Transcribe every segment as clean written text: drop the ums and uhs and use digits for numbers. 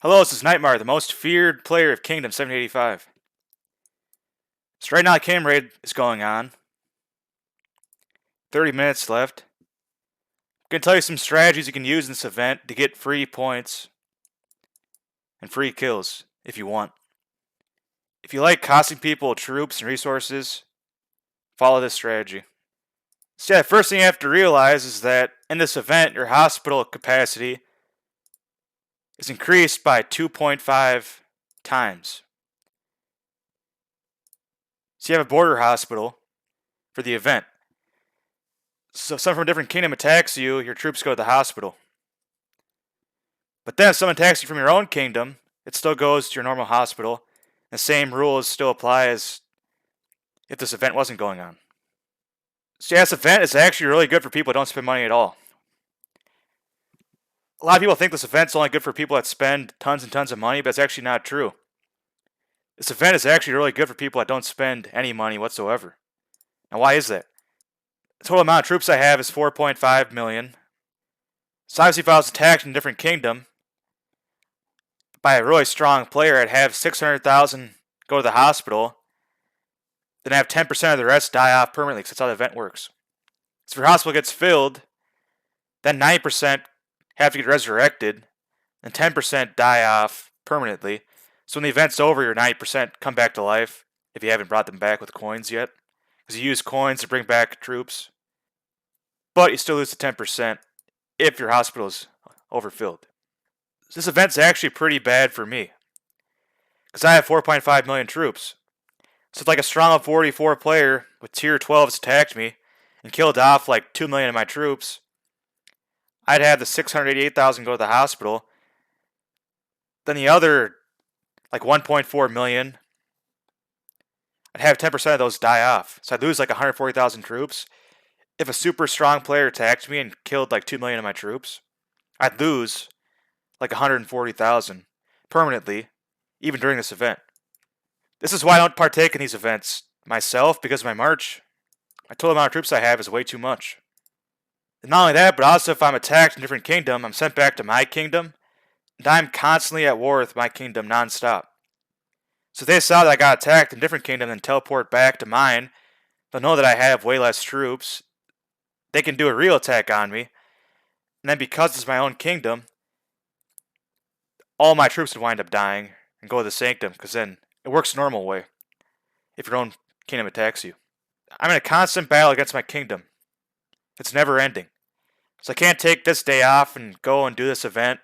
Hello, this is Nightmare, the most feared player of Kingdom 785. So right now, the Kingdom Raid is going on. 30 minutes left. I'm going to tell you some strategies you can use in this event to get free points and free kills if you want. If you like costing people troops and resources, follow this strategy. So yeah, the first thing you have to realize is that in this event, your hospital capacity is increased by 2.5 times. So you have a border hospital for the event. So if someone from a different kingdom attacks you, your troops go to the hospital. But then if someone attacks you from your own kingdom, it still goes to your normal hospital. The same rules still apply as if this event wasn't going on. So yeah, this event is actually really good for people who don't spend money at all. A lot of people think this event's only good for people that spend tons and tons of money, but it's actually not true. This event is actually really good for people that don't spend any money whatsoever. Now why is that? The total amount of troops I have is 4.5 million. So obviously if I was attacked in a different kingdom by a really strong player, I'd have 600,000 go to the hospital, then have 10% of the rest die off permanently, because that's how the event works. So if your hospital gets filled, then 90% have to get resurrected, and 10% die off permanently. So when the event's over, your 90% come back to life, if you haven't brought them back with coins yet, because you use coins to bring back troops. But you still lose the 10% if your hospital is overfilled. This event's actually pretty bad for me, because I have 4.5 million troops. So if like a strong level 44 player with tier 12s attacked me and killed off like 2 million of my troops, I'd have the 688,000 go to the hospital. Then the other like 1.4 million, I'd have 10% of those die off. So I'd lose like 140,000 troops. If a super strong player attacked me and killed like 2 million of my troops, I'd lose like 140,000 permanently, even during this event. This is why I don't partake in these events myself, because my March, my total amount of troops I have is way too much. And not only that, but also if I'm attacked in a different kingdom, I'm sent back to my kingdom, and I'm constantly at war with my kingdom non-stop. So if they saw that I got attacked in a different kingdom and teleport back to mine, they'll know that I have way less troops. They can do a real attack on me, and then because it's my own kingdom, all my troops would wind up dying and go to the sanctum, because then it works the normal way if your own kingdom attacks you. I'm in a constant battle against my kingdom. It's never ending. So I can't take this day off and go and do this event,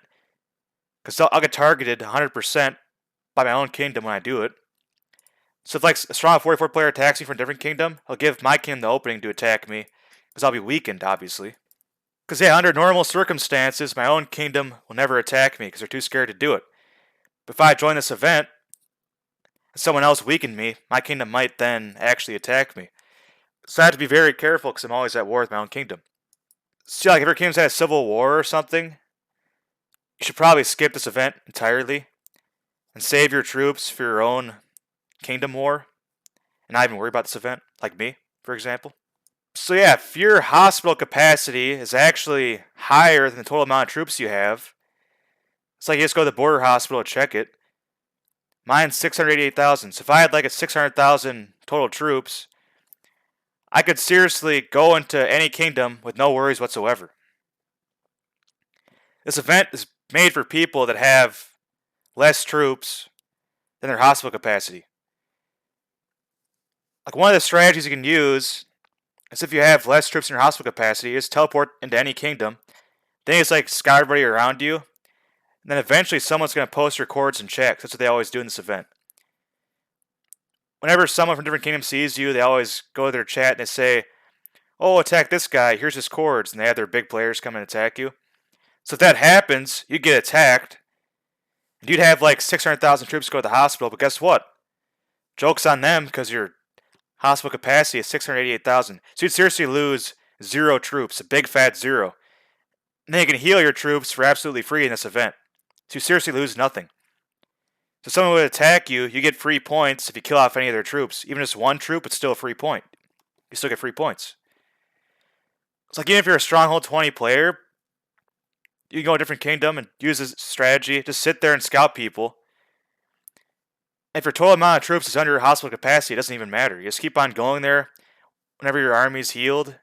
because I'll get targeted 100% by my own kingdom when I do it. So if like a strong 44 player attacks me from a different kingdom, he'll give my kingdom the opening to attack me, because I'll be weakened, obviously. Because yeah, under normal circumstances, my own kingdom will never attack me because they're too scared to do it. But if I join this event, and someone else weakened me, my kingdom might then actually attack me. So I have to be very careful because I'm always at war with my own kingdom. So like if your kingdom's had a civil war or something, you should probably skip this event entirely and save your troops for your own kingdom war and not even worry about this event, like me, for example. So yeah, if your hospital capacity is actually higher than the total amount of troops you have, it's like you just go to the border hospital to check it. Mine's 688,000. So if I had like a 600,000 total troops, I could seriously go into any kingdom with no worries whatsoever. This event is made for people that have less troops than their hospital capacity. Like one of the strategies you can use is if you have less troops in your hospital capacity, is teleport into any kingdom. Then you just like scout everybody around you. And then eventually someone's going to post your coords and checks. That's what they always do in this event. Whenever someone from a different kingdom sees you, they always go to their chat and they say, oh, attack this guy, here's his coords. And they have their big players come and attack you. So if that happens, you get attacked. And you'd have like 600,000 troops go to the hospital, but guess what? Joke's on them because your hospital capacity is 688,000. So you'd seriously lose 0 troops, a big fat 0. And then you can heal your troops for absolutely free in this event. So you seriously lose nothing. So if someone would attack you, you get free points if you kill off any of their troops. Even just one troop, it's still a free point. You still get free points. It's like even if you're a Stronghold 20 player, You can go to a different kingdom and use this strategy. Just sit there and scout people. If your total amount of troops is under your hospital capacity, it doesn't even matter. You just keep on going there. Whenever your army's healed,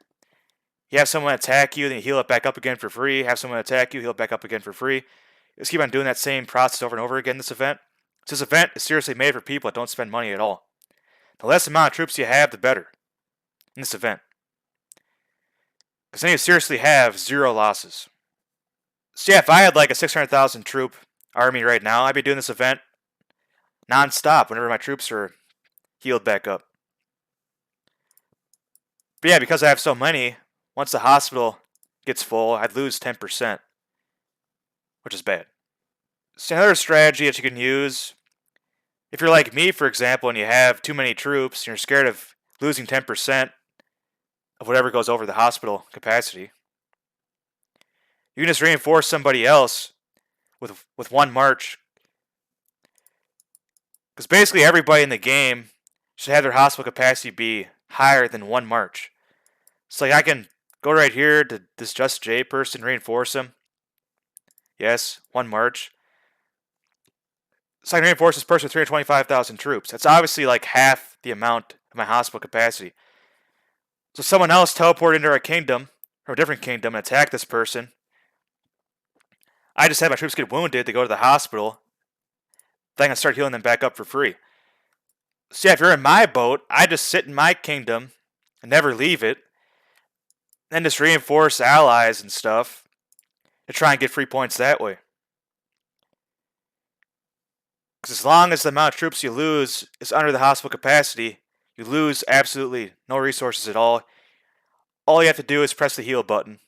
you have someone attack you, then you heal it back up again for free. Have someone attack you, heal it back up again for free. You just keep on doing that same process over and over again in this event. So this event is seriously made for people that don't spend money at all. The less amount of troops you have, the better in this event. Because then you seriously have 0 losses. So yeah, if I had like a 600,000 troop army right now, I'd be doing this event non-stop whenever my troops are healed back up. But yeah, because I have so many, once the hospital gets full, I'd lose 10%, which is bad. So another strategy that you can use, if you're like me, for example, and you have too many troops, and you're scared of losing 10% of whatever goes over the hospital capacity, you can just reinforce somebody else with one march. Because basically everybody in the game should have their hospital capacity be higher than one march. So like I can go right here to this Just J person, reinforce him. Yes, one march. So I can reinforce this person with 325,000 troops. That's obviously like half the amount of my hospital capacity. So someone else teleport into our kingdom, or a different kingdom, and attack this person. I just have my troops get wounded, they go to the hospital, then I can start healing them back up for free. So yeah, if you're in my boat, I just sit in my kingdom and never leave it, then just reinforce allies and stuff to try and get free points that way. Because as long as the amount of troops you lose is under the hospital capacity, you lose absolutely no resources at all. All you have to do is press the heal button.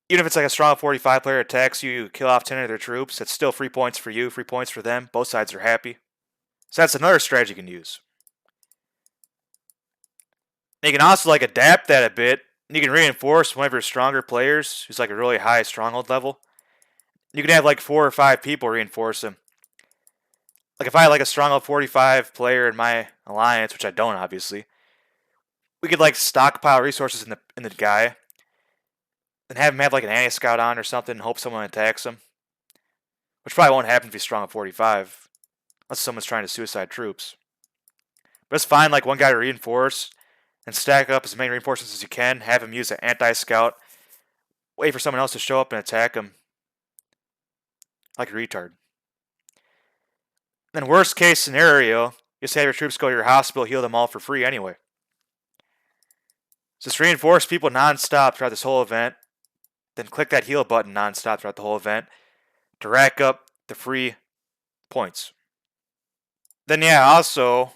Even if it's like a strong 45 player attacks you, you kill off 10 of their troops, that's still free points for you, free points for them. Both sides are happy. So that's another strategy you can use. And you can also like adapt that a bit. And you can reinforce one of your stronger players who's like a really high stronghold level. You can have like 4 or 5 people reinforce him. Like if I had like a stronghold 45 player in my alliance, which I don't obviously, we could like stockpile resources in the guy, and have him have like an anti-scout on or something and hope someone attacks him. Which probably won't happen if he's strong at 45. Unless someone's trying to suicide troops. But it's fine like one guy to reinforce and stack up as many reinforcements as you can. Have him use an anti-scout. Wait for someone else to show up and attack him. Like a retard. Then worst case scenario, just have your troops go to your hospital, heal them all for free anyway. Just reinforce people non-stop throughout this whole event. Then click that heal button non-stop throughout the whole event to rack up the free points. Then yeah, also,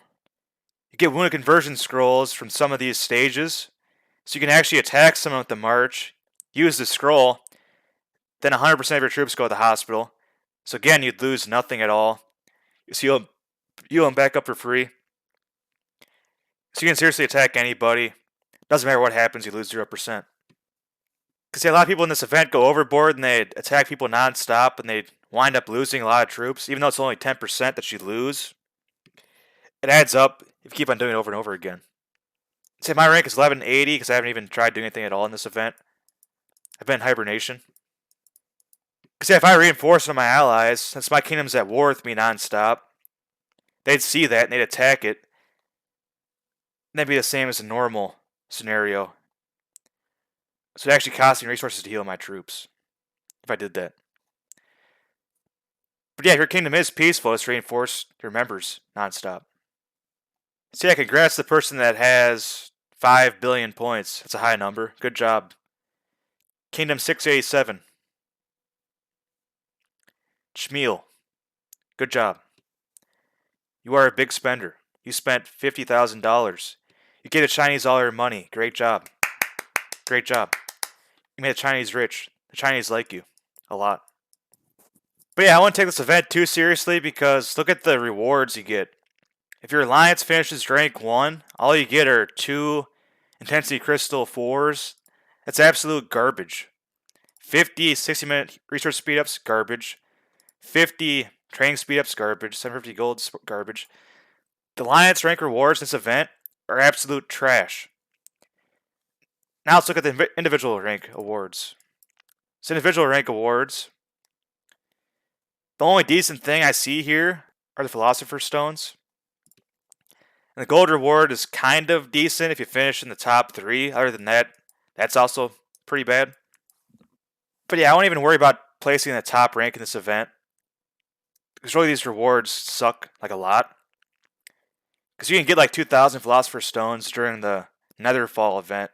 you get wounded conversion scrolls from some of these stages. So you can actually attack someone with the march, use the scroll, then 100% of your troops go to the hospital. So again, you'd lose nothing at all. You just heal them back up for free. So you can seriously attack anybody. Doesn't matter what happens, you lose 0%. Because yeah, a lot of people in this event go overboard and they attack people non-stop and they wind up losing a lot of troops, even though it's only 10% that you lose. It adds up if you keep on doing it over and over again. Say my rank is 1180 because I haven't even tried doing anything at all in this event. I've been in hibernation. Because yeah, if I reinforce one of my allies, since my kingdom's at war with me non-stop, they'd see that and they'd attack it. And that'd be the same as a normal scenario. So it actually costs me resources to heal my troops if I did that. But yeah, if your kingdom is peaceful, it's reinforce your members non-stop. So yeah, congrats to the person that has 5 billion points. That's a high number. Good job. Kingdom 687. Shmuel. Good job. You are a big spender. You spent $50,000. You gave the Chinese all your money. Great job. Great job. You made the Chinese rich. The Chinese like you. A lot. But yeah, I wouldn't take this event too seriously because look at the rewards you get. If your alliance finishes rank 1, all you get are 2 Intensity Crystal 4s. That's absolute garbage. 50 60-minute resource speedups, garbage. 50 training speedups, garbage. 750 gold, garbage. The alliance rank rewards in this event are absolute trash. Now let's look at the individual rank awards. So individual rank awards. The only decent thing I see here are the Philosopher's Stones. And the gold reward is kind of decent if you finish in the top 3. Other than that, that's also pretty bad. But yeah, I won't even worry about placing in the top rank in this event. Because really these rewards suck like a lot. Because you can get like 2,000 Philosopher's Stones during the Netherfall event.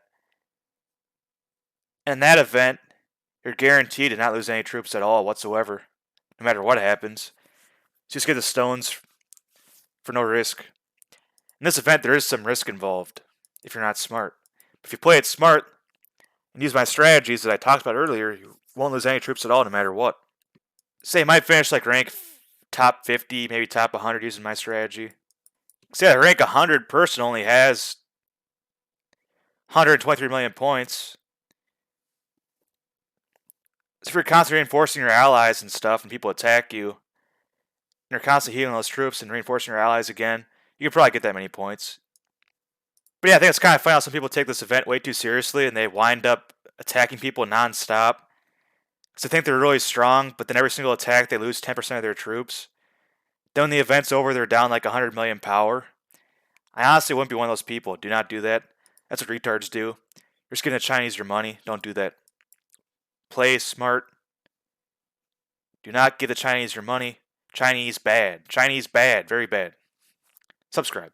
And in that event, you're guaranteed to not lose any troops at all whatsoever. No matter what happens. Just get the stones for no risk. In this event, there is some risk involved if you're not smart. If you play it smart and use my strategies that I talked about earlier, you won't lose any troops at all no matter what. Say you might finish like rank top 50, maybe top 100 using my strategy. Say that rank 100 person only has 123 million points. So if you're constantly reinforcing your allies and stuff and people attack you, and you're constantly healing those troops and reinforcing your allies again, you can probably get that many points. But yeah, I think it's kind of funny how some people take this event way too seriously and they wind up attacking people non-stop. Because they think they're really strong, but then every single attack they lose 10% of their troops. Then when the event's over, they're down like 100 million power. I honestly wouldn't be one of those people. Do not do that. That's what retards do. You're just giving the Chinese your money. Don't do that. Play smart. Do not give the Chinese your money. Chinese bad. Chinese bad. Very bad. Subscribe.